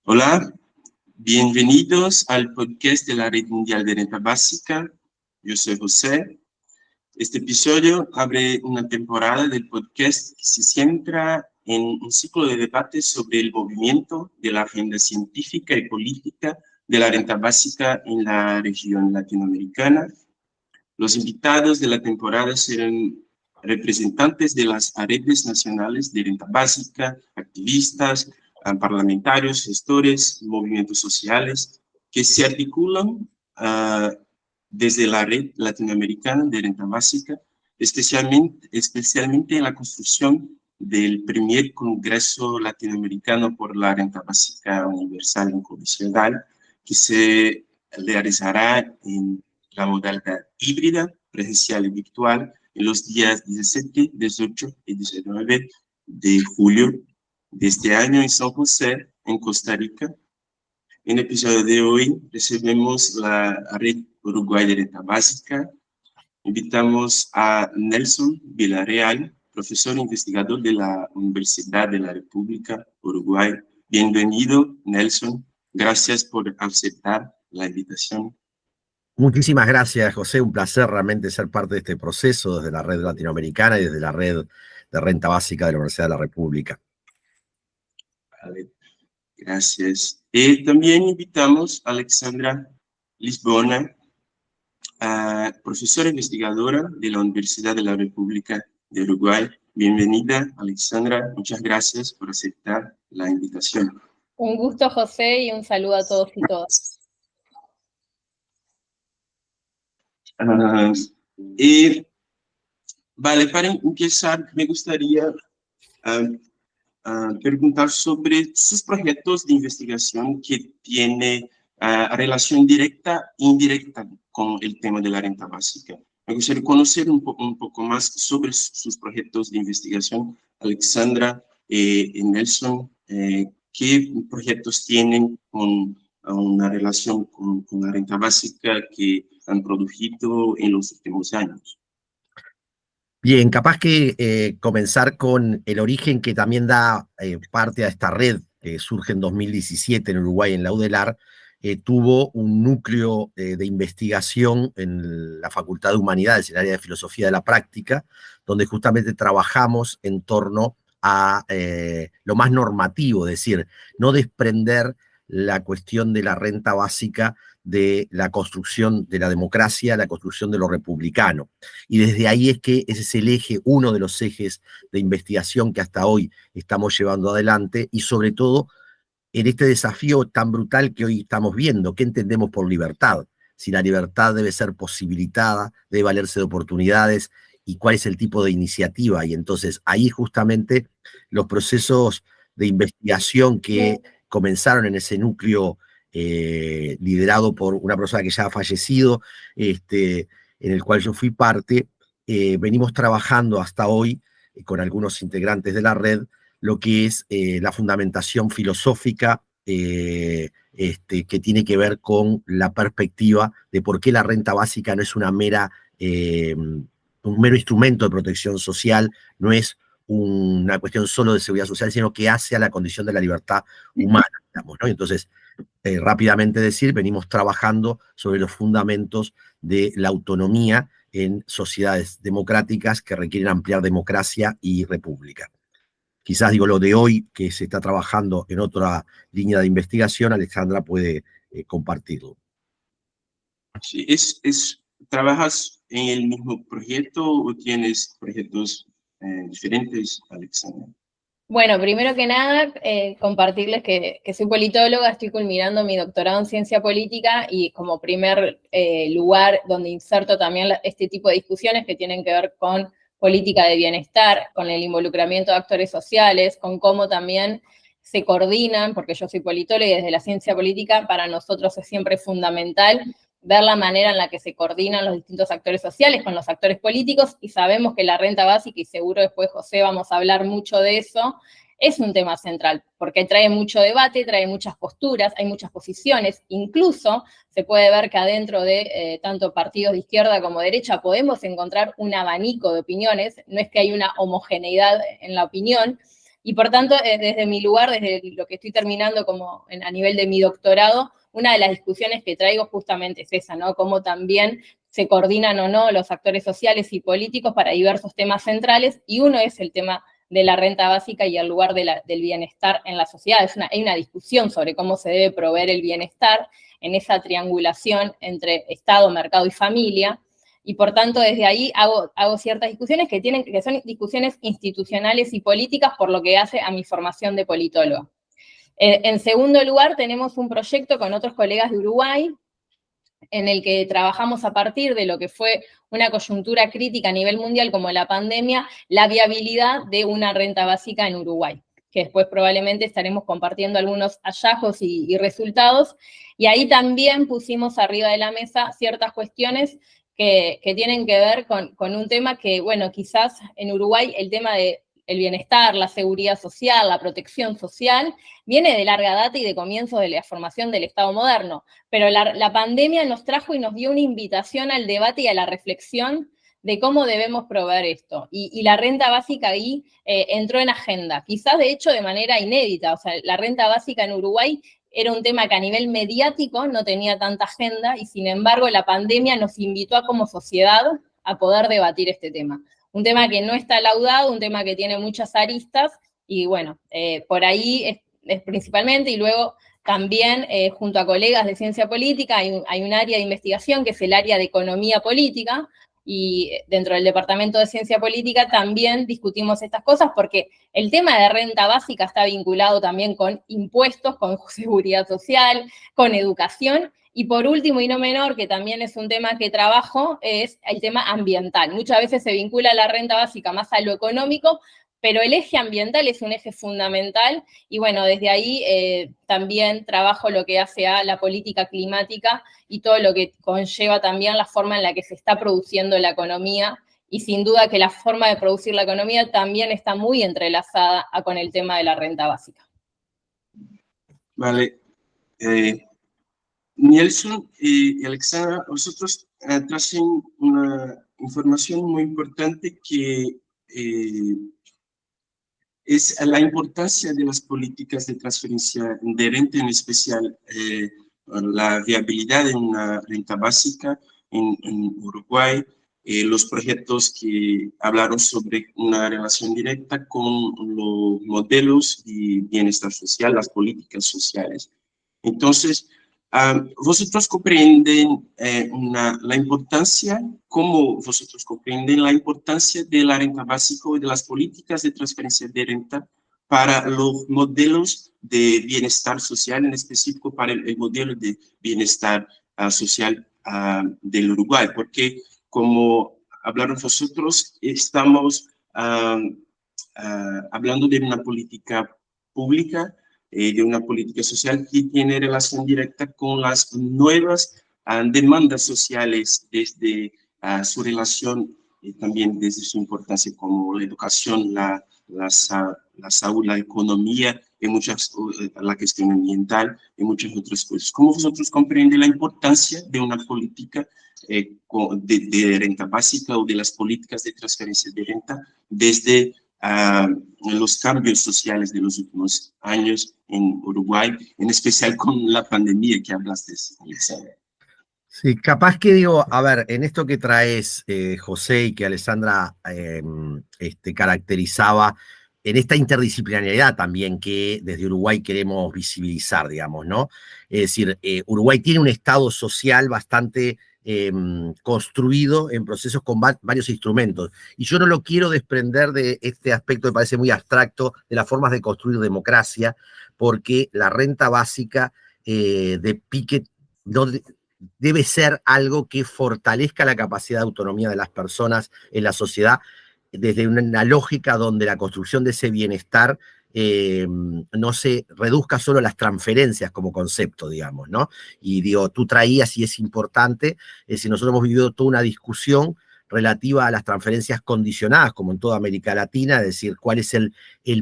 Hola, bienvenidos al podcast de la Red Mundial de Renta Básica. Yo soy José. Este episodio abre una temporada del podcast que se centra en un ciclo de debates sobre el movimiento de la agenda científica y política de la renta básica en la región latinoamericana. Los invitados de la temporada serán representantes de las redes nacionales de renta básica, activistas, parlamentarios, gestores, movimientos sociales que se articulan desde la red latinoamericana de renta básica, especialmente en la construcción del primer Congreso Latinoamericano por la Renta Básica Universal Incondicional, que se realizará en la modalidad híbrida, presencial y virtual, en los días 17, 18 y 19 de julio de este año en San José, en Costa Rica. En el episodio de hoy recibimos la Red Uruguay de Renta Básica. Invitamos a Nelson Villarreal, profesor investigador de la Universidad de la República Uruguay. Bienvenido, Nelson. Gracias por aceptar la invitación. Muchísimas gracias, José. Un placer realmente ser parte de este proceso desde la red latinoamericana y desde la red de renta básica de la Universidad de la República. Vale. Gracias. Y también invitamos a Alexandra Lisbona, profesora investigadora de la Universidad de la República de Uruguay. Bienvenida, Alexandra. Muchas gracias por aceptar la invitación. Un gusto, José, y un saludo a todos y todas. Vale, para empezar, me gustaría preguntar sobre sus proyectos de investigación que tiene relación directa e indirecta con el tema de la renta básica. Me gustaría conocer un poco más sobre sus proyectos de investigación. Alexandra y Nelson, ¿qué proyectos tienen con una relación con la renta básica que han producido en los últimos años? Bien, capaz que comenzar con el origen que también da parte a esta red que surge en 2017 en Uruguay, en la UDELAR. Tuvo un núcleo de investigación en la Facultad de Humanidades, en el área de Filosofía de la Práctica, donde justamente trabajamos en torno a lo más normativo, es decir, no desprender la cuestión de la renta básica de la construcción de la democracia, la construcción de lo republicano. Y desde ahí es que ese es el eje, uno de los ejes de investigación que hasta hoy estamos llevando adelante, y sobre todo en este desafío tan brutal que hoy estamos viendo. ¿Qué entendemos por libertad? Si la libertad debe ser posibilitada, debe valerse de oportunidades, y cuál es el tipo de iniciativa. Y entonces ahí justamente los procesos de investigación que comenzaron en ese núcleo liderado por una persona que ya ha fallecido, en el cual yo fui parte, venimos trabajando hasta hoy con algunos integrantes de la red, lo que es la fundamentación filosófica que tiene que ver con la perspectiva de por qué la renta básica no es un mero instrumento de protección social, no es una cuestión solo de seguridad social, sino que hace a la condición de la libertad humana, digamos, ¿no? Entonces, rápidamente decir, venimos trabajando sobre los fundamentos de la autonomía en sociedades democráticas que requieren ampliar democracia y república. Quizás digo lo de hoy, que se está trabajando en otra línea de investigación, Alexandra puede compartirlo. Sí, ¿trabajas en el mismo proyecto o tienes proyectos diferentes, Alexandra? Bueno, primero que nada, compartirles que soy politóloga, estoy culminando mi doctorado en ciencia política, y como primer lugar donde inserto también este tipo de discusiones que tienen que ver con política de bienestar, con el involucramiento de actores sociales, con cómo también se coordinan, porque yo soy politóloga y desde la ciencia política para nosotros es siempre fundamental ver la manera en la que se coordinan los distintos actores sociales con los actores políticos, y sabemos que la renta básica, y seguro después, José, vamos a hablar mucho de eso, es un tema central, porque trae mucho debate, trae muchas posturas, hay muchas posiciones, incluso se puede ver que adentro de tanto partidos de izquierda como derecha podemos encontrar un abanico de opiniones, no es que hay una homogeneidad en la opinión, Y por tanto, desde mi lugar, desde lo que estoy terminando como a nivel de mi doctorado, una de las discusiones que traigo justamente es esa, ¿no? Cómo también se coordinan o no los actores sociales y políticos para diversos temas centrales, y uno es el tema de la renta básica y el lugar del bienestar en la sociedad. Hay una discusión sobre cómo se debe proveer el bienestar en esa triangulación entre Estado, mercado y familia, y por tanto desde ahí hago ciertas discusiones que son discusiones institucionales y políticas, por lo que hace a mi formación de politóloga. En segundo lugar, tenemos un proyecto con otros colegas de Uruguay, en el que trabajamos a partir de lo que fue una coyuntura crítica a nivel mundial como la pandemia, la viabilidad de una renta básica en Uruguay, que después probablemente estaremos compartiendo algunos hallazgos y resultados, y ahí también pusimos arriba de la mesa ciertas cuestiones que tienen que ver con un tema que, bueno, quizás en Uruguay el tema de el bienestar, la seguridad social, la protección social, viene de larga data y de comienzo de la formación del Estado moderno, pero la pandemia nos trajo y nos dio una invitación al debate y a la reflexión de cómo debemos proveer esto, y la renta básica ahí entró en agenda, quizás de hecho de manera inédita. O sea, la renta básica en Uruguay era un tema que a nivel mediático no tenía tanta agenda, y sin embargo la pandemia nos invitó a como sociedad a poder debatir este tema. Un tema que no está laudado, un tema que tiene muchas aristas, y bueno, por ahí es principalmente, y luego también junto a colegas de ciencia política hay un área de investigación que es el área de economía política, y dentro del departamento de ciencia política también discutimos estas cosas, porque el tema de renta básica está vinculado también con impuestos, con seguridad social, con educación. Y por último, y no menor, que también es un tema que trabajo, es el tema ambiental. Muchas veces se vincula la renta básica más a lo económico, pero el eje ambiental es un eje fundamental, y bueno, desde ahí también trabajo lo que hace a la política climática y todo lo que conlleva también la forma en la que se está produciendo la economía, y sin duda que la forma de producir la economía también está muy entrelazada con el tema de la renta básica. Vale. Nelson y Alexandra, vosotros traen una información muy importante que es la importancia de las políticas de transferencia de renta, en especial la viabilidad de una renta básica en Uruguay, los proyectos que hablaron sobre una relación directa con los modelos de bienestar social, las políticas sociales. Entonces, vosotros comprenden la importancia, ¿cómo vosotros comprenden la importancia de la renta básica y de las políticas de transferencia de renta para los modelos de bienestar social, en específico para el modelo de bienestar social del Uruguay? Porque, como hablaron vosotros, estamos hablando de una política pública, de una política social que tiene relación directa con las nuevas demandas sociales, desde su relación también desde su importancia como la educación, la salud, la economía, y la cuestión ambiental y muchas otras cosas. ¿Cómo vosotros comprenden la importancia de una política de renta básica o de las políticas de transferencia de renta desde los cambios sociales de los últimos años en Uruguay, en especial con la pandemia que hablaste, Alexandra? Sí, capaz que digo, a ver, en esto que traes, José, y que Alessandra caracterizaba, en esta interdisciplinariedad también que desde Uruguay queremos visibilizar, digamos, ¿no? Es decir, Uruguay tiene un estado social bastante construido en procesos con varios instrumentos. Y yo no lo quiero desprender de este aspecto que parece muy abstracto, de las formas de construir democracia, porque la renta básica de Piketty no debe ser algo que fortalezca la capacidad de autonomía de las personas en la sociedad, desde una lógica donde la construcción de ese bienestar no se reduzca solo a las transferencias como concepto, digamos, ¿no? Y digo, tú traías, y es importante, si nosotros hemos vivido toda una discusión relativa a las transferencias condicionadas, como en toda América Latina, es decir, cuál es el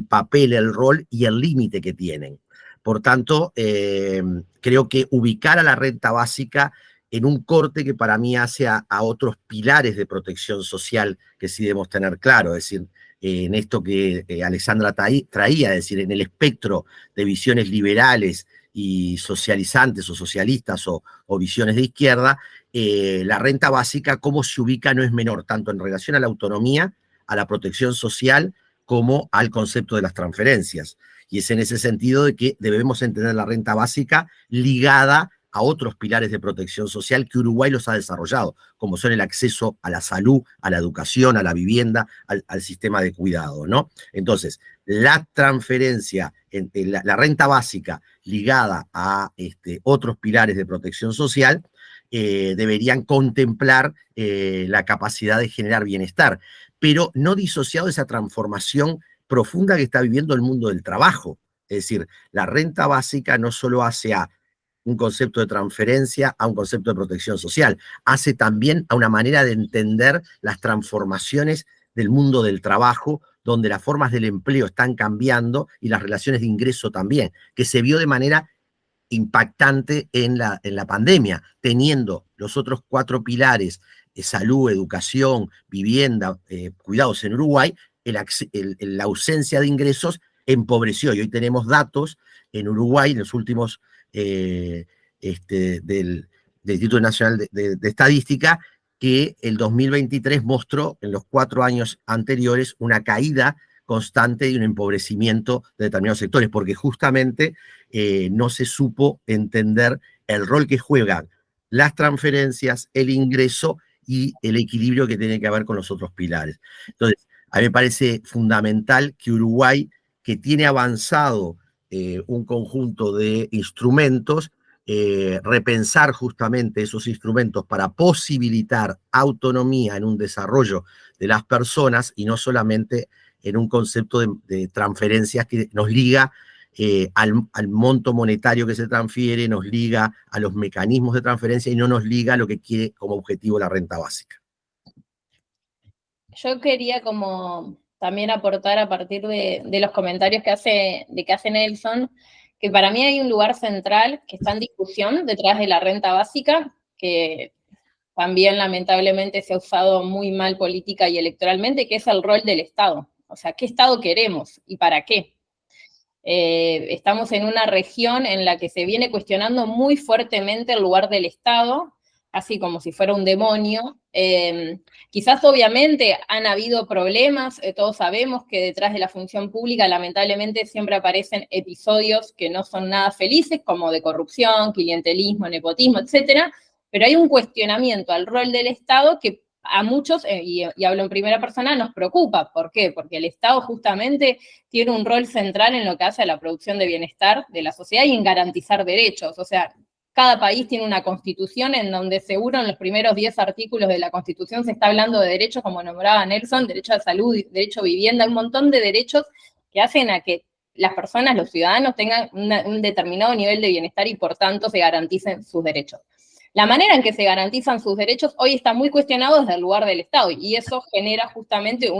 papel, el rol y el límite que tienen. Por tanto, creo que ubicar a la renta básica en un corte que para mí hace a otros pilares de protección social que sí debemos tener claro, es decir, en esto que Alexandra traía, es decir, en el espectro de visiones liberales y socializantes o socialistas o visiones de izquierda, la renta básica, cómo se ubica, no es menor, tanto en relación a la autonomía, a la protección social, como al concepto de las transferencias. Y es en ese sentido de que debemos entender la renta básica ligada a otros pilares de protección social que Uruguay los ha desarrollado, como son el acceso a la salud, a la educación, a la vivienda, al sistema de cuidado, ¿no? Entonces, la transferencia, la renta básica ligada a otros pilares de protección social, deberían contemplar la capacidad de generar bienestar, pero no disociado de esa transformación profunda que está viviendo el mundo del trabajo. Es decir, la renta básica no solo hace a un concepto de transferencia a un concepto de protección social, hace también a una manera de entender las transformaciones del mundo del trabajo, donde las formas del empleo están cambiando y las relaciones de ingreso también, que se vio de manera impactante en la pandemia, teniendo los otros 4 pilares, salud, educación, vivienda, cuidados en Uruguay, la ausencia de ingresos empobreció. Y hoy tenemos datos en Uruguay, en los últimos del Instituto Nacional de Estadística, que el 2023 mostró en los 4 años anteriores una caída constante y un empobrecimiento de determinados sectores, porque justamente no se supo entender el rol que juegan las transferencias, el ingreso y el equilibrio que tiene que haber con los otros pilares. Entonces, a mí me parece fundamental que Uruguay, que tiene avanzado un conjunto de instrumentos, repensar justamente esos instrumentos para posibilitar autonomía en un desarrollo de las personas y no solamente en un concepto de transferencias que nos liga al monto monetario que se transfiere, nos liga a los mecanismos de transferencia y no nos liga a lo que quiere como objetivo la renta básica. Yo quería como también aportar a partir de los comentarios que hace Nelson, que para mí hay un lugar central que está en discusión detrás de la renta básica, que también lamentablemente se ha usado muy mal política y electoralmente, que es el rol del Estado. O sea, ¿qué Estado queremos y para qué? Estamos en una región en la que se viene cuestionando muy fuertemente el lugar del Estado, así como si fuera un demonio. Quizás obviamente han habido problemas, todos sabemos que detrás de la función pública lamentablemente siempre aparecen episodios que no son nada felices, como de corrupción, clientelismo, nepotismo, etcétera, pero hay un cuestionamiento al rol del Estado que a muchos, y hablo en primera persona, nos preocupa. ¿Por qué? Porque el Estado justamente tiene un rol central en lo que hace a la producción de bienestar de la sociedad y en garantizar derechos. O sea, cada país tiene una constitución en donde seguro en los primeros 10 artículos de la constitución se está hablando de derechos, como nombraba Nelson, derecho a salud, derecho a vivienda, un montón de derechos que hacen a que las personas, los ciudadanos, tengan un determinado nivel de bienestar y por tanto se garanticen sus derechos. La manera en que se garantizan sus derechos hoy está muy cuestionado desde el lugar del Estado y eso genera justamente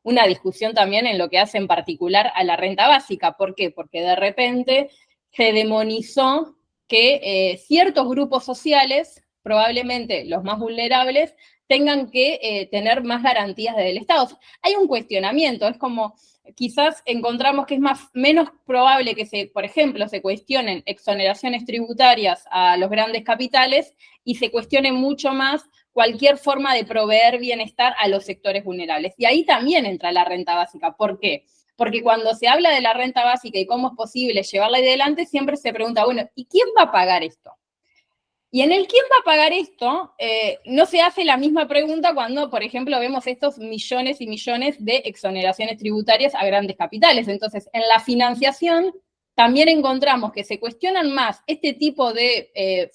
una discusión también en lo que hace en particular a la renta básica. ¿Por qué? Porque de repente se demonizó que ciertos grupos sociales, probablemente los más vulnerables, tengan que tener más garantías del Estado. Hay un cuestionamiento, es como quizás encontramos que es menos probable que por ejemplo, se cuestionen exoneraciones tributarias a los grandes capitales y se cuestione mucho más cualquier forma de proveer bienestar a los sectores vulnerables. Y ahí también entra la renta básica. ¿Por qué? Porque cuando se habla de la renta básica y cómo es posible llevarla adelante, siempre se pregunta, bueno, ¿y quién va a pagar esto? Y en el quién va a pagar esto, no se hace la misma pregunta cuando, por ejemplo, vemos estos millones y millones de exoneraciones tributarias a grandes capitales. Entonces, en la financiación también encontramos que se cuestionan más este tipo de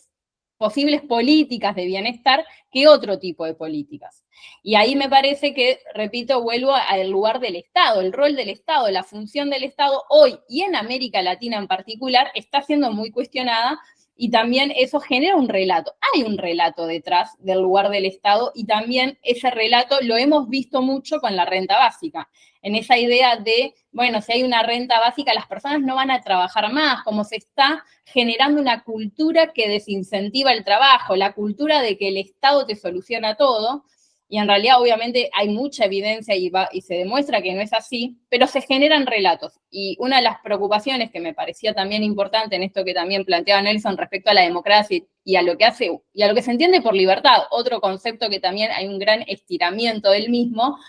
posibles políticas de bienestar que otro tipo de políticas. Y ahí me parece que, repito, vuelvo al lugar del Estado, el rol del Estado, la función del Estado hoy y en América Latina en particular está siendo muy cuestionada. Y también eso genera un relato. Hay un relato detrás del lugar del Estado y también ese relato lo hemos visto mucho con la renta básica. En esa idea de, bueno, si hay una renta básica, las personas no van a trabajar más, como se está generando una cultura que desincentiva el trabajo, la cultura de que el Estado te soluciona todo. y en realidad obviamente hay mucha evidencia y se demuestra que no es así, pero se generan relatos. Y una de las preocupaciones que me parecía también importante en esto que también planteaba Nelson respecto a la democracia y a lo que hace, y a lo que se entiende por libertad, otro concepto que también hay un gran estiramiento del mismo,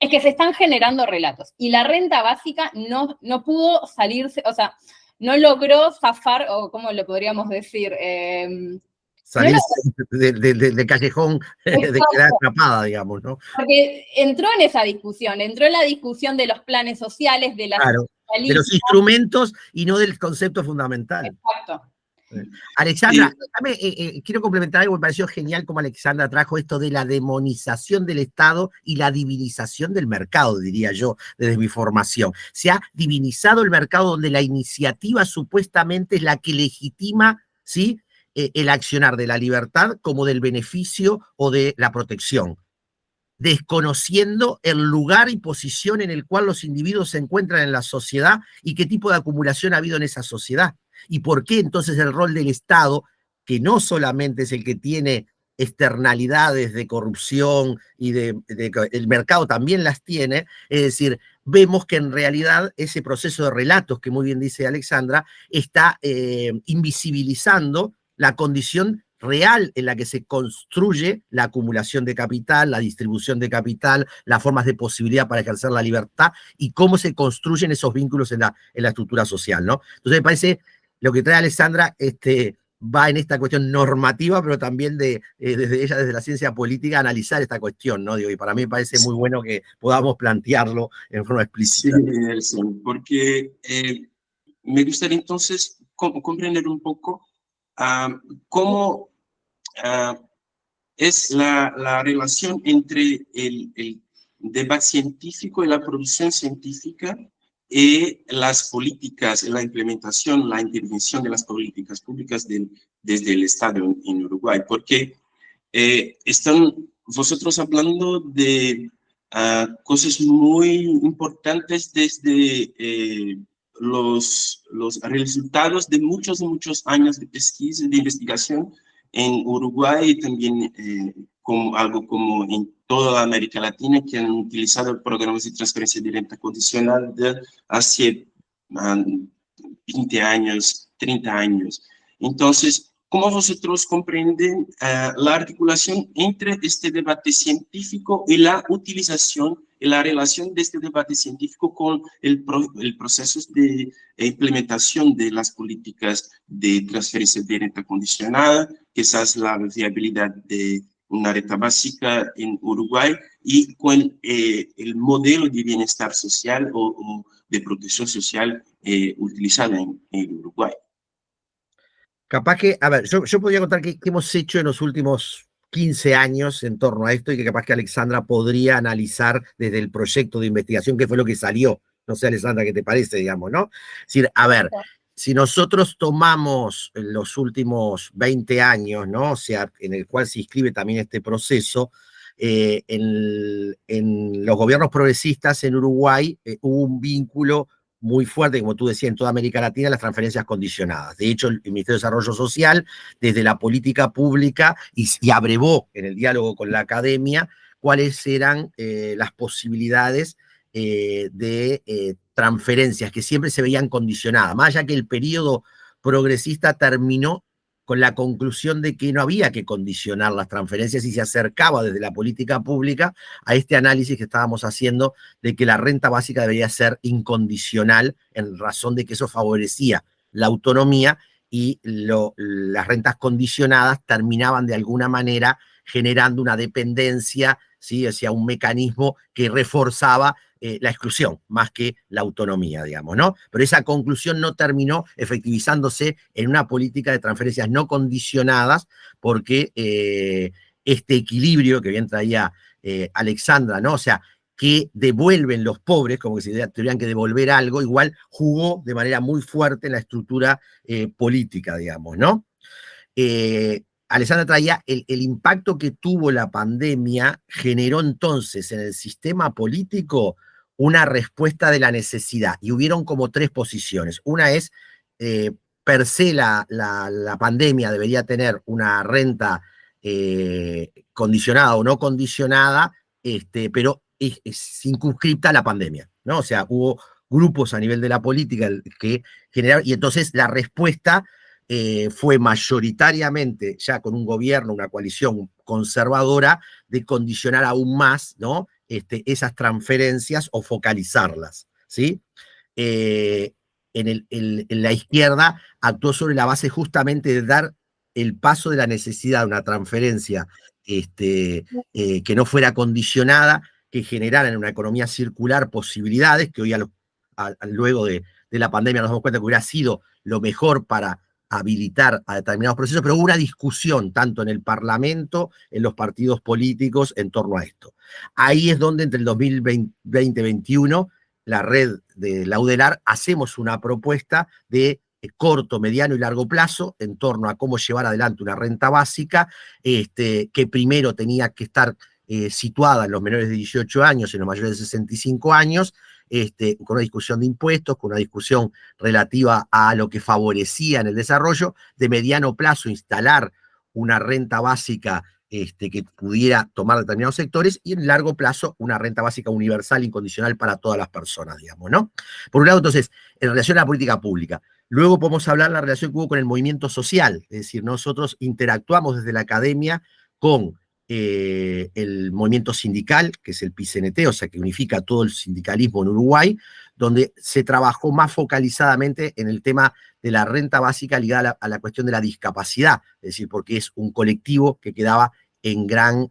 es que se están generando relatos. Y la renta básica no pudo salirse, o sea, no logró zafar, o cómo lo podríamos decir, Salir del callejón, de quedar atrapada, digamos, ¿no? porque entró en esa discusión, entró en la discusión de los planes sociales, de las claro, de los instrumentos y no del concepto fundamental. Exacto. Alexandra, quiero complementar algo que me pareció genial como Alexandra trajo esto de la demonización del Estado y la divinización del mercado, diría yo, desde mi formación. Se ha divinizado el mercado donde la iniciativa supuestamente es la que legitima, ¿sí?, el accionar de la libertad como del beneficio o de la protección, desconociendo el lugar y posición en el cual los individuos se encuentran en la sociedad y qué tipo de acumulación ha habido en esa sociedad. ¿Y por qué entonces el rol del Estado, que no solamente es el que tiene externalidades de corrupción y el mercado también las tiene? Es decir, vemos que en realidad ese proceso de relatos, que muy bien dice Alexandra, está invisibilizando la condición real en la que se construye la acumulación de capital, la distribución de capital, las formas de posibilidad para ejercer la libertad y cómo se construyen esos vínculos en la estructura social, ¿no? Entonces me parece, lo que trae Alexandra va en esta cuestión normativa, pero también desde la ciencia política, analizar esta cuestión, ¿no? Digo, y para mí me parece muy bueno que podamos plantearlo en forma explícita. Sí, Nelson, porque me gustaría entonces comprender un poco cómo es la relación entre el debate científico y la producción científica y las políticas, la implementación, la intervención de las políticas públicas desde el Estado en Uruguay, porque están vosotros hablando de cosas muy importantes desde los resultados de muchos años de pesquisa y de investigación en Uruguay y también como algo como en toda América Latina, que han utilizado programas de transferencia de renta condicional de hace 20 años, 30 años. Entonces, ¿cómo vosotros comprenden la articulación entre este debate científico y la utilización y la relación de este debate científico con el proceso de implementación de las políticas de transferencia de renta condicionada, quizás la viabilidad de una renta básica en Uruguay y con el modelo de bienestar social o de protección social utilizado en Uruguay? Capaz que, a ver, yo podría contar qué hemos hecho en los últimos 15 años en torno a esto y que capaz que Alexandra podría analizar desde el proyecto de investigación qué fue lo que salió. No sé, Alexandra, ¿qué te parece, digamos, no? Es decir, a ver, si nosotros tomamos los últimos 20 años, ¿no? O sea, en el cual se inscribe también este proceso, en los gobiernos progresistas en Uruguay hubo un vínculo muy fuerte, como tú decías, en toda América Latina, las transferencias condicionadas. De hecho, el Ministerio de Desarrollo Social, desde la política pública, y abrevó en el diálogo con la academia cuáles eran las posibilidades de transferencias que siempre se veían condicionadas, más allá que el periodo progresista terminó con la conclusión de que no había que condicionar las transferencias y se acercaba desde la política pública a este análisis que estábamos haciendo de que la renta básica debería ser incondicional en razón de que eso favorecía la autonomía y las rentas condicionadas terminaban de alguna manera generando una dependencia, ¿sí? O sea, un mecanismo que reforzaba la exclusión más que la autonomía, digamos, ¿no? Pero esa conclusión no terminó efectivizándose en una política de transferencias no condicionadas porque este equilibrio que bien traía Alexandra, ¿no? O sea, que devuelven los pobres, como que si tuvieran que devolver algo, igual jugó de manera muy fuerte en la estructura política, digamos, ¿no? Alexandra traía el impacto que tuvo la pandemia, generó entonces en el sistema político una respuesta de la necesidad, y hubieron como tres posiciones. Una es, per se la pandemia debería tener una renta condicionada o no condicionada, pero es circunscripta a la pandemia, ¿no? O sea, hubo grupos a nivel de la política que generaron, y entonces la respuesta fue mayoritariamente, ya con un gobierno, una coalición conservadora, de condicionar aún más, ¿no? Esas transferencias o focalizarlas, ¿sí? En la izquierda actuó sobre la base justamente de dar el paso de la necesidad de una transferencia que no fuera condicionada, que generara en una economía circular posibilidades, que hoy luego de la pandemia nos damos cuenta que hubiera sido lo mejor para habilitar a determinados procesos, pero hubo una discusión tanto en el Parlamento, en los partidos políticos, en torno a esto. Ahí es donde entre el 2020 y 2021 la red de la UDELAR hacemos una propuesta de corto, mediano y largo plazo en torno a cómo llevar adelante una renta básica que primero tenía que estar situada en los menores de 18 años, en los mayores de 65 años, con una discusión de impuestos, con una discusión relativa a lo que favorecía en el desarrollo, de mediano plazo instalar una renta básica que pudiera tomar determinados sectores, y en largo plazo una renta básica universal, incondicional para todas las personas, digamos, ¿no? Por un lado, entonces, en relación a la política pública. Luego podemos hablar de la relación que hubo con el movimiento social, es decir, nosotros interactuamos desde la academia con el movimiento sindical, que es el PCNT, o sea, que unifica todo el sindicalismo en Uruguay, donde se trabajó más focalizadamente en el tema de la renta básica ligada a la cuestión de la discapacidad, es decir, porque es un colectivo que quedaba en gran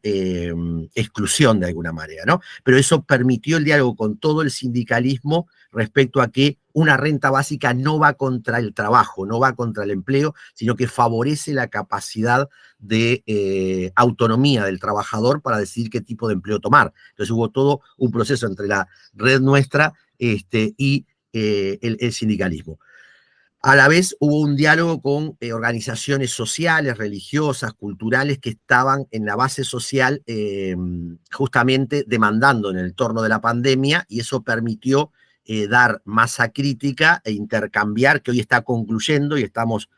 exclusión de alguna manera, ¿no? Pero eso permitió el diálogo con todo el sindicalismo respecto a que una renta básica no va contra el trabajo, no va contra el empleo, sino que favorece la capacidad de autonomía del trabajador para decidir qué tipo de empleo tomar. Entonces hubo todo un proceso entre la red nuestra y el sindicalismo. A la vez hubo un diálogo con organizaciones sociales, religiosas, culturales, que estaban en la base social justamente demandando en el entorno de la pandemia, y eso permitió dar masa crítica e intercambiar, que hoy está concluyendo y estamos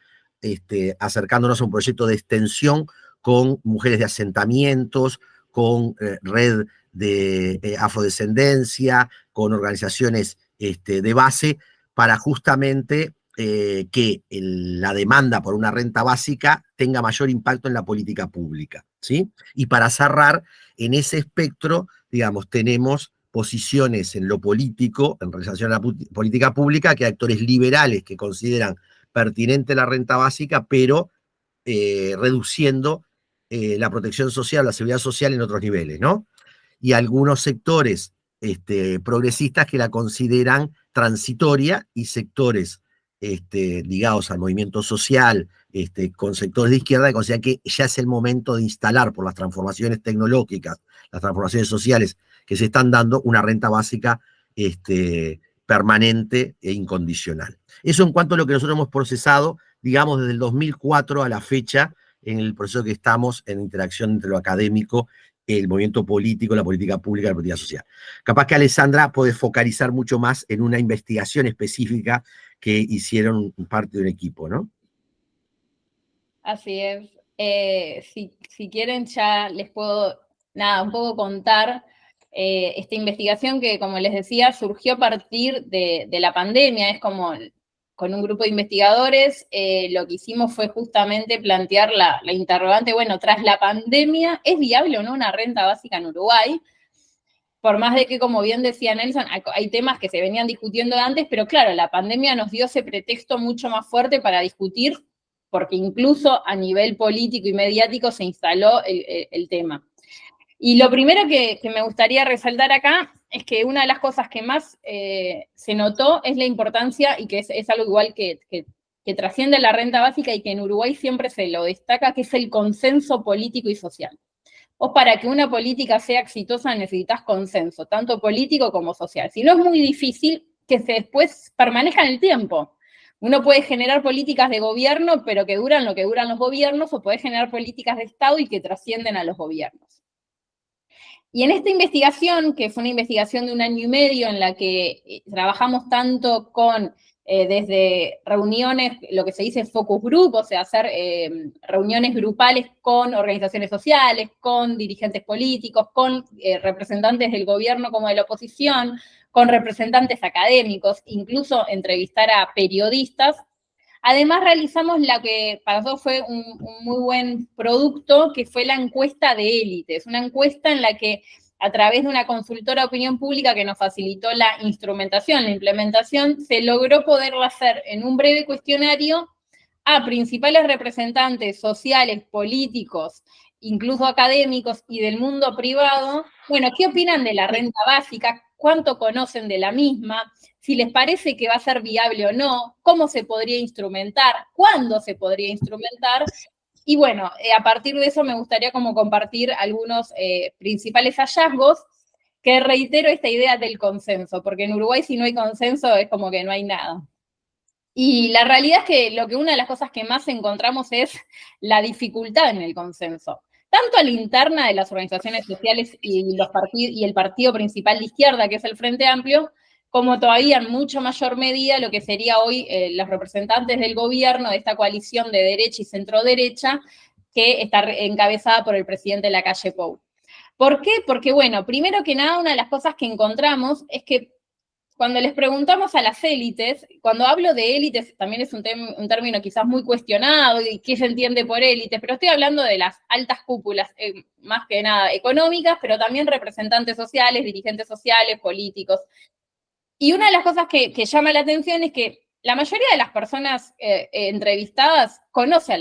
acercándonos a un proyecto de extensión con mujeres de asentamientos, con red de afrodescendencia, con organizaciones de base, para justamente que la demanda por una renta básica tenga mayor impacto en la política pública, ¿sí? Y para cerrar, en ese espectro, digamos, tenemos posiciones en lo político, en relación a la política pública, que hay actores liberales que consideran pertinente la renta básica, pero reduciendo la protección social, la seguridad social en otros niveles, ¿no? Y algunos sectores progresistas que la consideran transitoria, y sectores ligados al movimiento social, con sectores de izquierda, que consideran que ya es el momento de instalar, por las transformaciones tecnológicas, las transformaciones sociales que se están dando, una renta básica permanente e incondicional. Eso en cuanto a lo que nosotros hemos procesado, digamos, desde el 2004 a la fecha, en el proceso que estamos en interacción entre lo académico, el movimiento político, la política pública, la política social. Capaz que Alessandra puede focalizar mucho más en una investigación específica que hicieron parte de un equipo, ¿no? Así es. Si quieren ya les puedo, un poco contar esta investigación que, como les decía, surgió a partir de la pandemia. Es como con un grupo de investigadores, lo que hicimos fue justamente plantear la interrogante, bueno, tras la pandemia, ¿es viable o no una renta básica en Uruguay? Por más de que, como bien decía Nelson, hay temas que se venían discutiendo antes, pero claro, la pandemia nos dio ese pretexto mucho más fuerte para discutir, porque incluso a nivel político y mediático se instaló el tema. Y lo primero que me gustaría resaltar acá es que una de las cosas que más se notó es la importancia, y que es algo igual que trasciende la renta básica y que en Uruguay siempre se lo destaca, que es el consenso político y social. Vos, para que una política sea exitosa, necesitas consenso, tanto político como social. Si no, es muy difícil que se después permanezca en el tiempo. Uno puede generar políticas de gobierno, pero que duran lo que duran los gobiernos, o puede generar políticas de Estado y que trascienden a los gobiernos. Y en esta investigación, que fue una investigación de 1 año y medio, en la que trabajamos tanto con desde reuniones, lo que se dice focus group, o sea, hacer reuniones grupales con organizaciones sociales, con dirigentes políticos, con representantes del gobierno como de la oposición, con representantes académicos, incluso entrevistar a periodistas. Además, realizamos la que para nosotros fue un muy buen producto, que fue la encuesta de élites, una encuesta en la que a través de una consultora de opinión pública que nos facilitó la instrumentación, la implementación, se logró poderlo hacer en un breve cuestionario a principales representantes sociales, políticos, incluso académicos y del mundo privado. Bueno, ¿qué opinan de la renta básica? ¿Cuánto conocen de la misma? Si les parece que va a ser viable o no, cómo se podría instrumentar, cuándo se podría instrumentar. Y bueno, a partir de eso me gustaría como compartir algunos principales hallazgos, que reitero esta idea del consenso, porque en Uruguay si no hay consenso es como que no hay nada. Y la realidad es que una de las cosas que más encontramos es la dificultad en el consenso, tanto a la interna de las organizaciones sociales y el partido principal de izquierda, que es el Frente Amplio, como todavía en mucho mayor medida lo que sería hoy los representantes del gobierno de esta coalición de derecha y centro-derecha, que está encabezada por el presidente Lacalle Pou. ¿Por qué? Porque, bueno, primero que nada, una de las cosas que encontramos es que cuando les preguntamos a las élites, cuando hablo de élites también es un término quizás muy cuestionado y qué se entiende por élites, pero estoy hablando de las altas cúpulas, más que nada económicas, pero también representantes sociales, dirigentes sociales, políticos. Y una de las cosas que llama la atención es que la mayoría de las personas entrevistadas conoce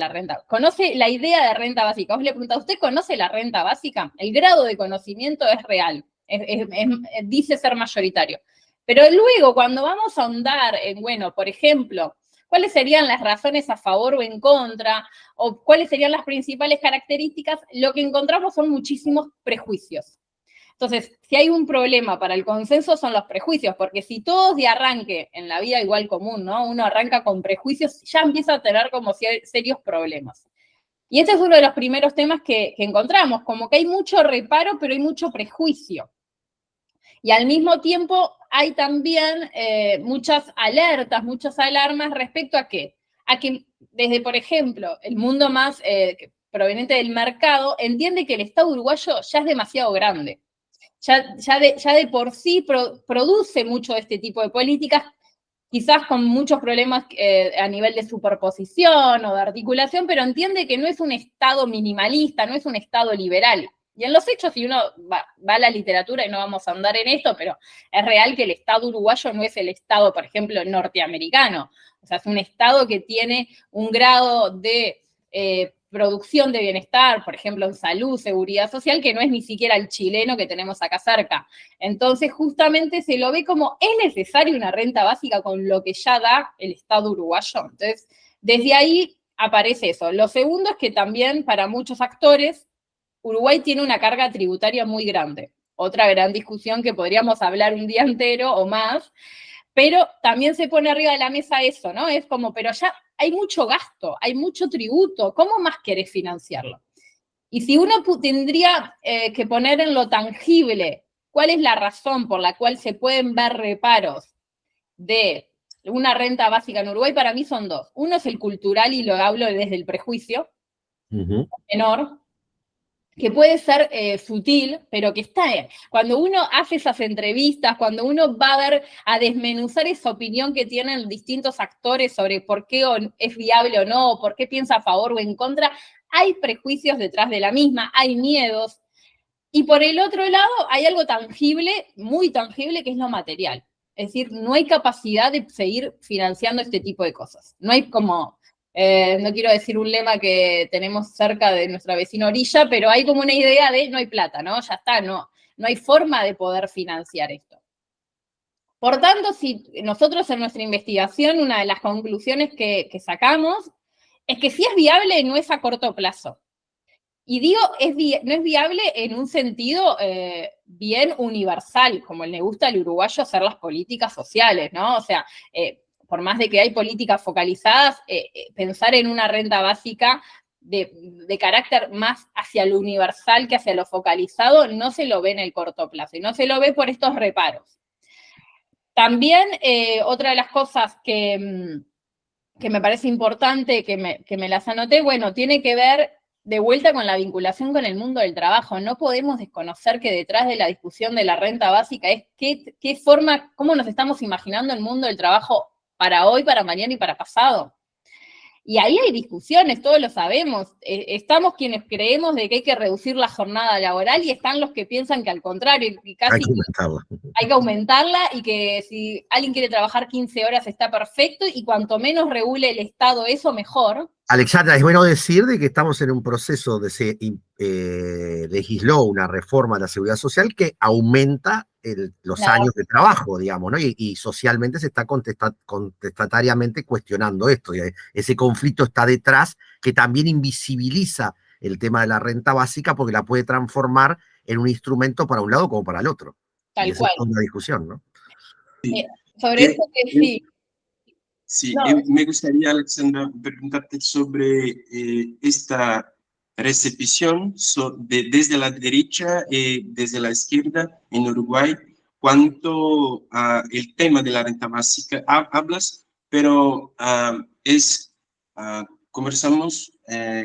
la idea de renta básica. Vos le preguntás, ¿usted conoce la renta básica? El grado de conocimiento es real, dice ser mayoritario. Pero luego, cuando vamos a ahondar en, bueno, por ejemplo, cuáles serían las razones a favor o en contra, o cuáles serían las principales características, lo que encontramos son muchísimos prejuicios. Entonces, si hay un problema para el consenso son los prejuicios, porque si todos de arranque en la vida igual común, ¿no? Uno arranca con prejuicios, ya empieza a tener como serios problemas. Y este es uno de los primeros temas que encontramos, como que hay mucho reparo, pero hay mucho prejuicio. Y al mismo tiempo hay también muchas alertas, muchas alarmas respecto a qué. A que desde, por ejemplo, el mundo más proveniente del mercado entiende que el Estado uruguayo ya es demasiado grande. Ya de por sí produce mucho de este tipo de políticas, quizás con muchos problemas a nivel de superposición o de articulación, pero entiende que no es un Estado minimalista, no es un Estado liberal. Y en los hechos, si uno va a la literatura, y no vamos a andar en esto, pero es real que el Estado uruguayo no es el Estado, por ejemplo, norteamericano. O sea, es un Estado que tiene un grado de producción de bienestar, por ejemplo, en salud, seguridad social, que no es ni siquiera el chileno que tenemos acá cerca. Entonces, justamente se lo ve como, ¿es necesaria una renta básica con lo que ya da el Estado uruguayo? Entonces, desde ahí aparece eso. Lo segundo es que también para muchos actores, Uruguay tiene una carga tributaria muy grande. Otra gran discusión que podríamos hablar un día entero o más, pero también se pone arriba de la mesa eso, ¿no? Es como, pero ya hay mucho gasto, hay mucho tributo, ¿cómo más querés financiarlo? Y si uno tendría que poner en lo tangible cuál es la razón por la cual se pueden ver reparos de una renta básica en Uruguay, para mí son dos. Uno es el cultural, y lo hablo desde el prejuicio menor, que puede ser sutil, pero que está. Cuando uno hace esas entrevistas, cuando uno va a desmenuzar esa opinión que tienen distintos actores sobre por qué es viable o no, por qué piensa a favor o en contra, hay prejuicios detrás de la misma, hay miedos. Y por el otro lado, hay algo tangible, muy tangible, que es lo material. Es decir, no hay capacidad de seguir financiando este tipo de cosas. No hay como... no quiero decir un lema que tenemos cerca de nuestra vecina orilla, pero hay como una idea de no hay plata, ¿no? Ya está, no hay forma de poder financiar esto. Por tanto, si nosotros en nuestra investigación, una de las conclusiones que sacamos es que si es viable, no es a corto plazo. Y digo, no es viable en un sentido bien universal, como le gusta al uruguayo hacer las políticas sociales, ¿no? O sea, por más de que hay políticas focalizadas, pensar en una renta básica de carácter más hacia lo universal que hacia lo focalizado no se lo ve en el corto plazo, y no se lo ve por estos reparos. También otra de las cosas que me parece importante, que me las anoté, bueno, tiene que ver de vuelta con la vinculación con el mundo del trabajo. No podemos desconocer que detrás de la discusión de la renta básica es qué forma, cómo nos estamos imaginando el mundo del trabajo para hoy, para mañana y para pasado. Y ahí hay discusiones, todos lo sabemos. Estamos quienes creemos de que hay que reducir la jornada laboral y están los que piensan que al contrario, y casi hay que aumentarla y que si alguien quiere trabajar 15 horas está perfecto y cuanto menos regule el Estado eso, mejor. Alexandra, es bueno decir de que estamos en un proceso de se legisló una reforma de la seguridad social que aumenta los años de trabajo, digamos, ¿no? Y socialmente se está contestatariamente cuestionando esto. Y ese conflicto está detrás, que también invisibiliza el tema de la renta básica porque la puede transformar en un instrumento para un lado como para el otro. Tal cual. Esa es una discusión, ¿no? Sí. Sobre eso que sí. Sí, no. Me gustaría, Alexandra, preguntarte sobre esta recepción desde la derecha y desde la izquierda en Uruguay, cuanto al tema de la renta básica hablas, pero conversamos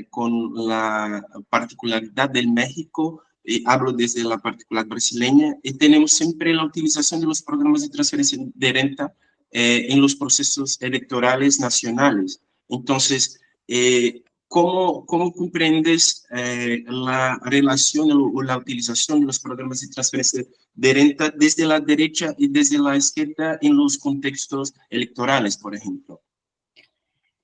con la particularidad del México, y hablo desde la particularidad brasileña, y tenemos siempre la utilización de los programas de transferencia de renta en los procesos electorales nacionales. Entonces, ¿cómo comprendes la relación o la utilización de los programas de transferencia de renta desde la derecha y desde la izquierda en los contextos electorales, por ejemplo?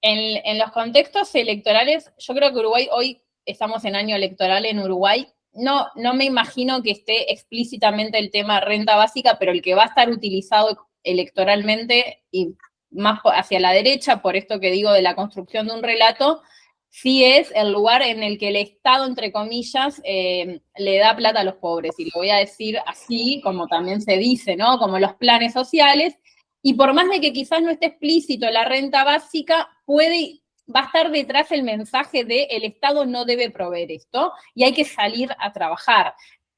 En los contextos electorales, yo creo que Uruguay, hoy estamos en año electoral en Uruguay, no me imagino que esté explícitamente el tema renta básica, pero el que va a estar utilizado electoralmente y más hacia la derecha, por esto que digo de la construcción de un relato, sí es el lugar en el que el Estado, entre comillas, le da plata a los pobres, y lo voy a decir así, como también se dice, ¿no? Como los planes sociales, y por más de que quizás no esté explícito la renta básica, va a estar detrás el mensaje de el Estado no debe proveer esto, y hay que salir a trabajar.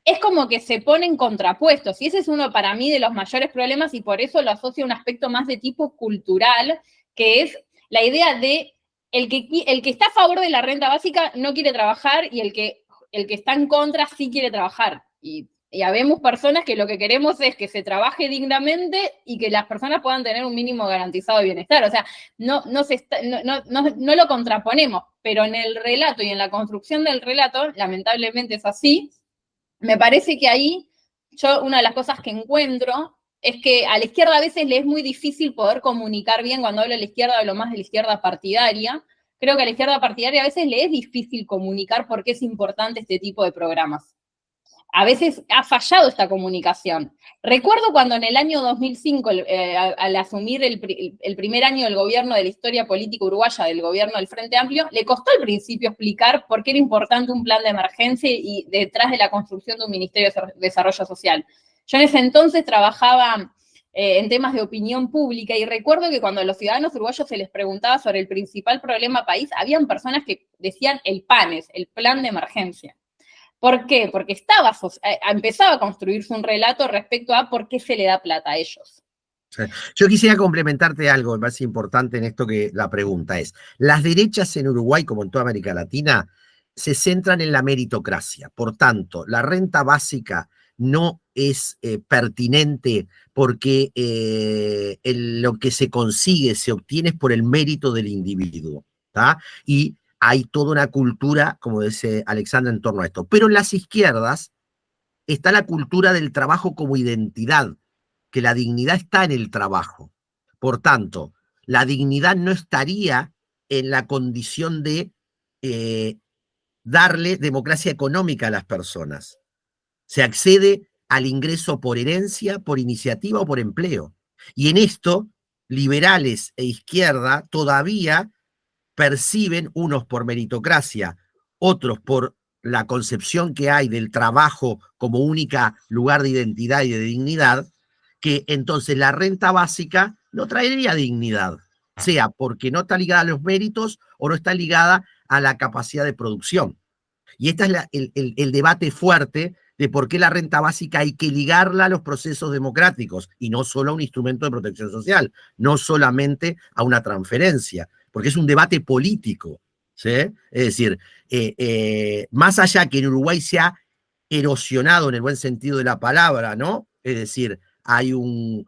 Es como que se ponen contrapuestos, y ese es uno para mí de los mayores problemas, y por eso lo asocio a un aspecto más de tipo cultural, que es la idea de el que está a favor de la renta básica no quiere trabajar, y el que está en contra sí quiere trabajar. Y habemos personas que lo que queremos es que se trabaje dignamente y que las personas puedan tener un mínimo garantizado de bienestar. O sea, no lo contraponemos, pero en el relato y en la construcción del relato, lamentablemente es así. Me parece que ahí, una de las cosas que encuentro es que a la izquierda a veces le es muy difícil poder comunicar bien. Cuando hablo de la izquierda, hablo más de la izquierda partidaria. Creo que a la izquierda partidaria a veces le es difícil comunicar por qué es importante este tipo de programas. A veces ha fallado esta comunicación. Recuerdo cuando en el año 2005, al asumir el primer año del gobierno de la historia política uruguaya, del gobierno del Frente Amplio, le costó al principio explicar por qué era importante un plan de emergencia y detrás de la construcción de un Ministerio de Desarrollo Social. Yo en ese entonces trabajaba en temas de opinión pública, y recuerdo que cuando a los ciudadanos uruguayos se les preguntaba sobre el principal problema país, habían personas que decían el PANES, el plan de emergencia. ¿Por qué? Porque empezaba a construirse un relato respecto a por qué se le da plata a ellos. Yo quisiera complementarte algo más importante en esto, que la pregunta es, las derechas en Uruguay, como en toda América Latina, se centran en la meritocracia. Por tanto, la renta básica no es pertinente porque lo que se consigue, se obtiene por el mérito del individuo, ¿tá? Y hay toda una cultura, como dice Alexandra, en torno a esto. Pero en las izquierdas está la cultura del trabajo como identidad, que la dignidad está en el trabajo. Por tanto, la dignidad no estaría en la condición de darle democracia económica a las personas. Se accede al ingreso por herencia, por iniciativa o por empleo. Y en esto, liberales e izquierda todavía perciben, unos por meritocracia, otros por la concepción que hay del trabajo como única lugar de identidad y de dignidad, que entonces la renta básica no traería dignidad, sea porque no está ligada a los méritos o no está ligada a la capacidad de producción. Y este es el debate fuerte de por qué la renta básica hay que ligarla a los procesos democráticos y no solo a un instrumento de protección social, no solamente a una transferencia, porque es un debate político, ¿sí? Es decir, más allá que en Uruguay se ha erosionado en el buen sentido de la palabra, ¿no? Es decir, hay un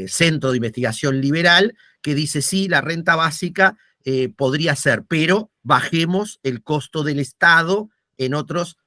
centro de investigación liberal que dice, sí, la renta básica podría ser, pero bajemos el costo del Estado en otros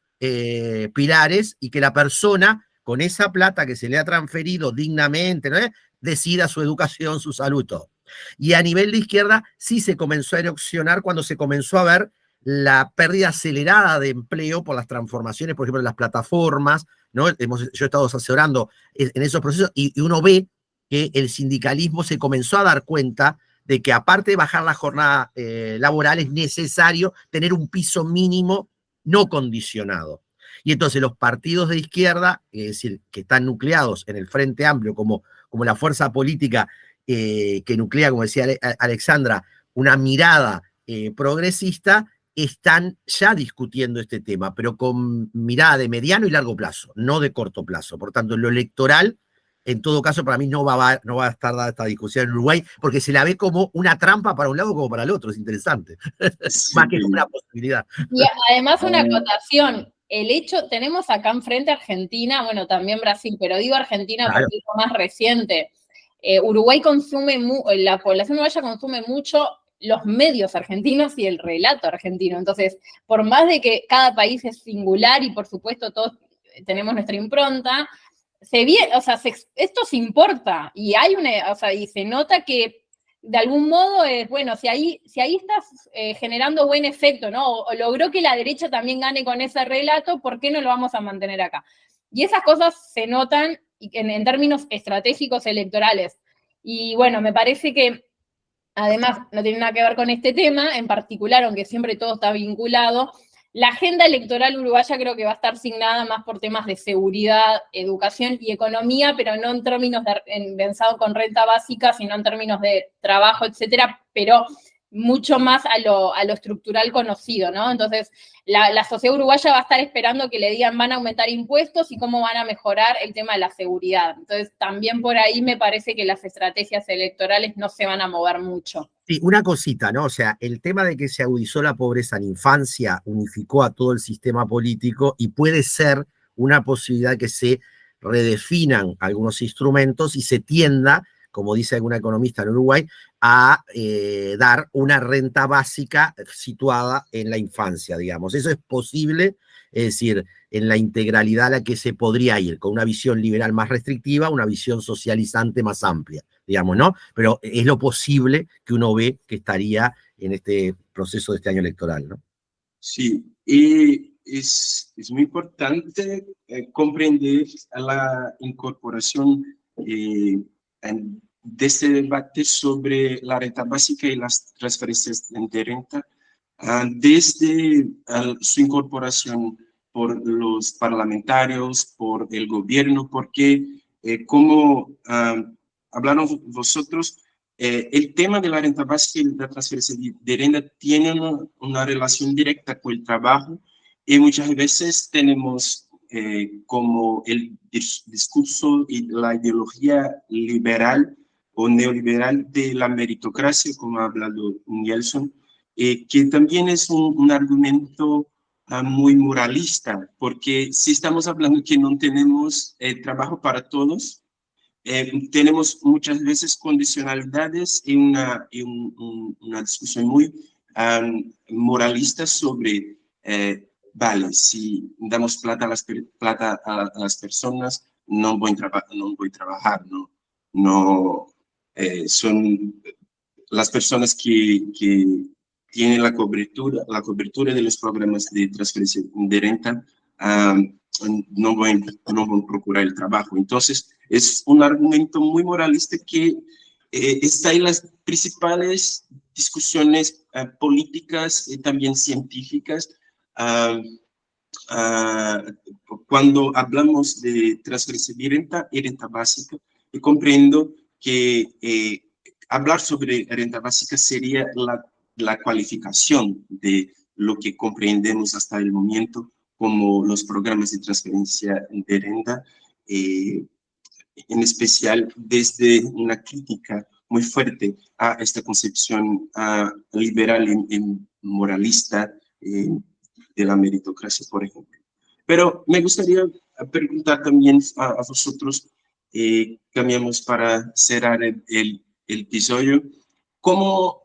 pilares y que la persona, con esa plata que se le ha transferido dignamente, ¿no? Decida su educación, su salud, todo. Y a nivel de izquierda sí se comenzó a erosionar cuando se comenzó a ver la pérdida acelerada de empleo por las transformaciones, por ejemplo, en las plataformas, ¿no? Yo he estado asesorando en esos procesos y uno ve que el sindicalismo se comenzó a dar cuenta de que aparte de bajar la jornada laboral es necesario tener un piso mínimo no condicionado. Y entonces los partidos de izquierda, es decir, que están nucleados en el Frente Amplio como la fuerza política que nuclea, como decía Alexandra, una mirada progresista, están ya discutiendo este tema, pero con mirada de mediano y largo plazo, no de corto plazo. Por tanto, en lo electoral, en todo caso, para mí no va a estar dada esta discusión en Uruguay, porque se la ve como una trampa para un lado como para el otro, es interesante, Sí. más que como una posibilidad. Y además una acotación, el hecho, tenemos acá enfrente Argentina, bueno, también Brasil, pero digo Argentina Claro. porque es lo más reciente. Uruguay consume, la población uruguaya consume mucho los medios argentinos y el relato argentino. Entonces, por más de que cada país es singular y por supuesto todos tenemos nuestra impronta, esto se importa y y se nota que de algún modo es, bueno, si ahí estás generando buen efecto, ¿no? O logró que la derecha también gane con ese relato, ¿por qué no lo vamos a mantener acá? Y esas cosas se notan en términos estratégicos electorales. Y bueno, me parece que además no tiene nada que ver con este tema, en particular, aunque siempre todo está vinculado, la agenda electoral uruguaya creo que va a estar signada más por temas de seguridad, educación y economía, pero no en términos pensado con renta básica, sino en términos de trabajo, etcétera, pero mucho más a lo estructural conocido, ¿no? Entonces, la sociedad uruguaya va a estar esperando que le digan van a aumentar impuestos y cómo van a mejorar el tema de la seguridad. Entonces, también por ahí me parece que las estrategias electorales no se van a mover mucho. Sí, una cosita, ¿no? O sea, el tema de que se agudizó la pobreza en infancia unificó a todo el sistema político y puede ser una posibilidad que se redefinan algunos instrumentos y se tienda, como dice alguna economista en Uruguay, a dar una renta básica situada en la infancia, digamos. Eso es posible, es decir, en la integralidad a la que se podría ir, con una visión liberal más restrictiva, una visión socializante más amplia, digamos, ¿no? Pero es lo posible que uno ve que estaría en este proceso de este año electoral, ¿no? Sí, y es muy importante comprender la incorporación de este debate sobre la renta básica y las transferencias de renta desde su incorporación por los parlamentarios, por el gobierno, porque como hablaron vosotros, el tema de la renta básica y la transferencia de renta tienen una relación directa con el trabajo y muchas veces tenemos como el discurso y la ideología liberal o neoliberal de la meritocracia, como ha hablado Nelson, que también es un argumento muy moralista, porque si estamos hablando que no tenemos trabajo para todos, tenemos muchas veces condicionalidades y una discusión muy moralista sobre, vale, si damos plata a las personas, no voy a trabajar, no son las personas que tienen la cobertura de los programas de transferencia de renta, no van a procurar el trabajo. Entonces, es un argumento muy moralista que está en las principales discusiones políticas y también científicas. Cuando hablamos de transferencia de renta y renta básica, y comprendo que hablar sobre renta básica sería la cualificación de lo que comprendemos hasta el momento como los programas de transferencia de renta, en especial desde una crítica muy fuerte a esta concepción liberal y moralista de la meritocracia, por ejemplo. Pero me gustaría preguntar también a vosotros, cambiamos para cerrar el episodio, ¿cómo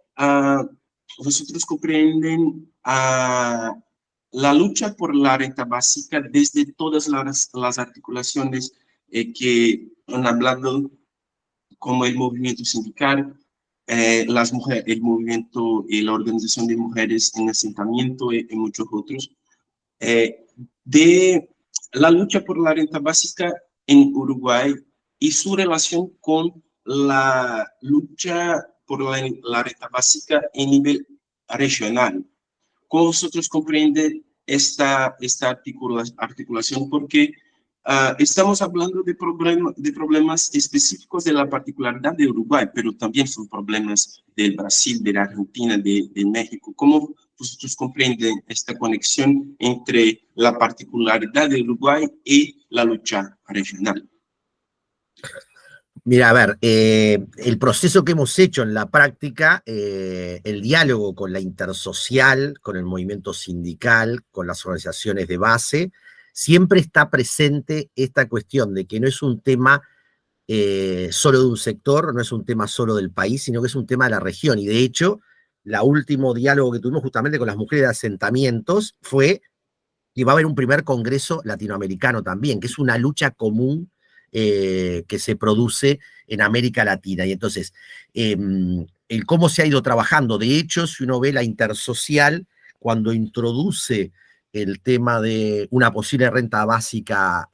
vosotros comprenden la lucha por la renta básica desde todas las articulaciones que han hablado, como el movimiento sindical, las mujeres, el movimiento y la organización de mujeres en asentamiento y muchos otros, de la lucha por la renta básica en Uruguay y su relación con la lucha por la renta básica en nivel regional? ¿Cómo vosotros comprenden esta articulación? Porque estamos hablando de problemas específicos de la particularidad de Uruguay, pero también son problemas del Brasil, de la Argentina, de México. ¿Cómo vosotros comprenden esta conexión entre la particularidad de Uruguay y la lucha regional? Mira, a ver, el proceso que hemos hecho en la práctica, el diálogo con la intersocial, con el movimiento sindical, con las organizaciones de base, siempre está presente esta cuestión de que no es un tema solo de un sector, no es un tema solo del país, sino que es un tema de la región. Y de hecho, el último diálogo que tuvimos justamente con las mujeres de asentamientos fue que va a haber un primer congreso latinoamericano también, que es una lucha común que se produce en América Latina. Y entonces, el cómo se ha ido trabajando. De hecho, si uno ve la intersocial, cuando introduce el tema de una posible renta básica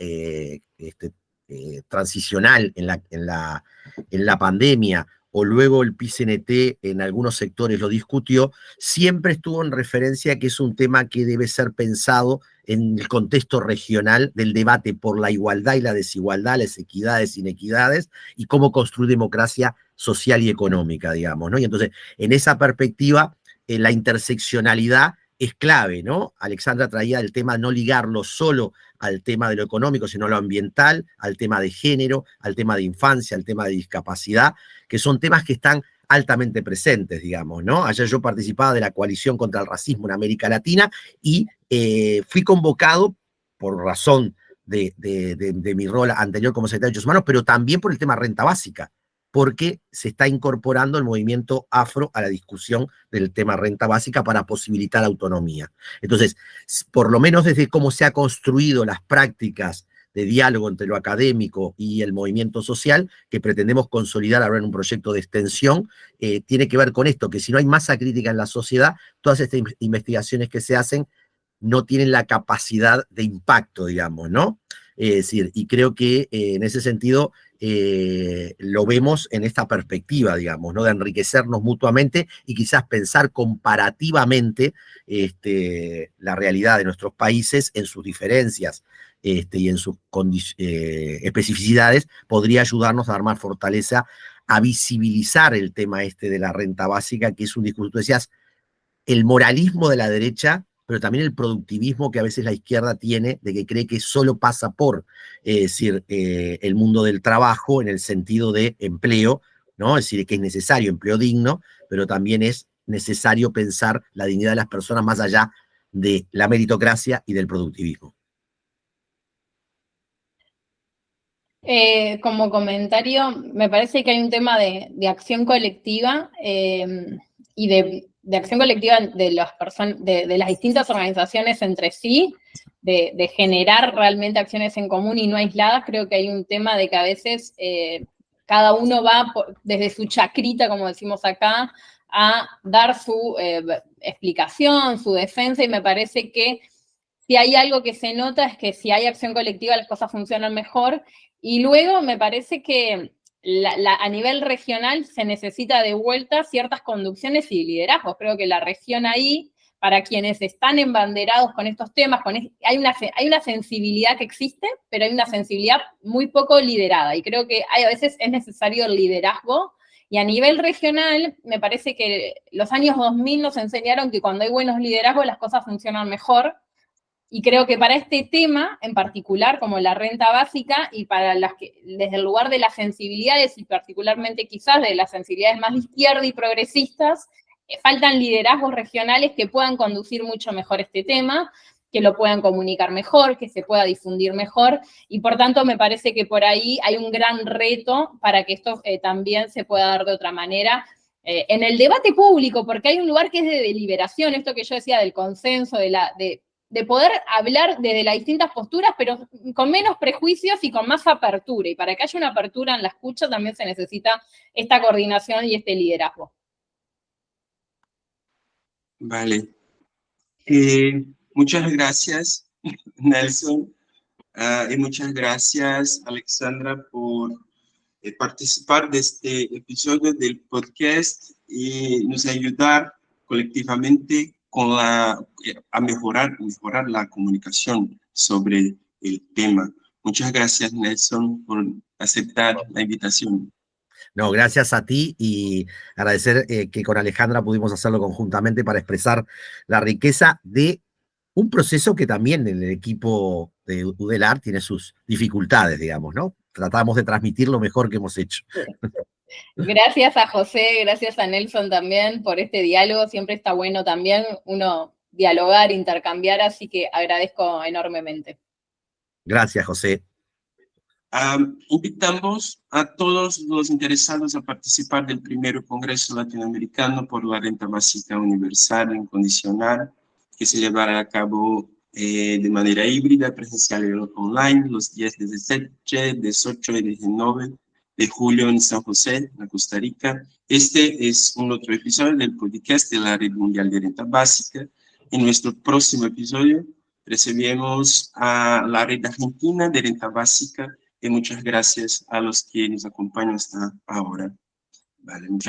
transicional en la pandemia, o luego el PCNT en algunos sectores lo discutió, siempre estuvo en referencia a que es un tema que debe ser pensado en el contexto regional del debate por la igualdad y la desigualdad, las equidades, inequidades, y cómo construir democracia social y económica, digamos, ¿no? Y entonces, en esa perspectiva, la interseccionalidad es clave, ¿no? Alexandra traía el tema de no ligarlo solo al tema de lo económico, sino a lo ambiental, al tema de género, al tema de infancia, al tema de discapacidad, que son temas que están altamente presentes, digamos, ¿no? Ayer yo participaba de la coalición contra el racismo en América Latina y fui convocado por razón de mi rol anterior como secretario de Derechos Humanos, pero también por el tema renta básica, porque se está incorporando el movimiento afro a la discusión del tema renta básica para posibilitar autonomía. Entonces, por lo menos desde cómo se han construido las prácticas de diálogo entre lo académico y el movimiento social, que pretendemos consolidar ahora en un proyecto de extensión, tiene que ver con esto, que si no hay masa crítica en la sociedad, todas estas investigaciones que se hacen no tienen la capacidad de impacto, digamos, ¿no? Es decir, y creo que en ese sentido lo vemos en esta perspectiva, digamos, ¿no? De enriquecernos mutuamente y quizás pensar comparativamente la realidad de nuestros países en sus diferencias y en sus especificidades, podría ayudarnos a dar más fortaleza a visibilizar el tema de la renta básica, que es un discurso, tú decías, el moralismo de la derecha, pero también el productivismo que a veces la izquierda tiene, de que cree que solo pasa por, el mundo del trabajo en el sentido de empleo, ¿no? Es decir, que es necesario empleo digno, pero también es necesario pensar la dignidad de las personas más allá de la meritocracia y del productivismo. Como comentario, me parece que hay un tema de acción colectiva y de acción colectiva de las distintas organizaciones entre sí, de generar realmente acciones en común y no aisladas. Creo que hay un tema de que a veces cada uno va desde su chacrita, como decimos acá, a dar su explicación, su defensa, y me parece que si hay algo que se nota es que si hay acción colectiva las cosas funcionan mejor. Y luego me parece que a nivel regional se necesita de vuelta ciertas conducciones y liderazgos. Creo que la región ahí, para quienes están embanderados con estos temas, hay una sensibilidad que existe, pero hay una sensibilidad muy poco liderada. Y creo que a veces es necesario el liderazgo. Y a nivel regional, me parece que los años 2000 nos enseñaron que cuando hay buenos liderazgos las cosas funcionan mejor. Y creo que para este tema en particular, como la renta básica, y para las que, desde el lugar de las sensibilidades, y particularmente quizás de las sensibilidades más de izquierda y progresistas, faltan liderazgos regionales que puedan conducir mucho mejor este tema, que lo puedan comunicar mejor, que se pueda difundir mejor, y por tanto me parece que por ahí hay un gran reto para que esto también se pueda dar de otra manera, en el debate público, porque hay un lugar que es de deliberación, esto que yo decía del consenso, de poder hablar desde las distintas posturas, pero con menos prejuicios y con más apertura. Y para que haya una apertura en la escucha también se necesita esta coordinación y este liderazgo. Vale. Muchas gracias, Nelson. Y muchas gracias, Alexandra, por participar de este episodio del podcast y nos ayudar colectivamente con a mejorar la comunicación sobre el tema. Muchas gracias, Nelson, por aceptar la invitación. No, gracias a ti y agradecer que con Alejandra pudimos hacerlo conjuntamente para expresar la riqueza de un proceso que también en el equipo de UDELAR tiene sus dificultades, digamos, ¿no? Tratamos de transmitir lo mejor que hemos hecho. Gracias a José, gracias a Nelson también por este diálogo. Siempre está bueno también uno dialogar, intercambiar, así que agradezco enormemente. Gracias, José. Invitamos a todos los interesados a participar del primer Congreso Latinoamericano por la Renta Básica Universal Incondicional, que se llevará a cabo de manera híbrida, presencial y online, los días 17, 18 y 19 de julio en San José, en Costa Rica. Este es un otro episodio del podcast de la Red Mundial de Renta Básica. En nuestro próximo episodio recibimos a la Red Argentina de Renta Básica, y muchas gracias a los que nos acompañan hasta ahora. Vale, muchas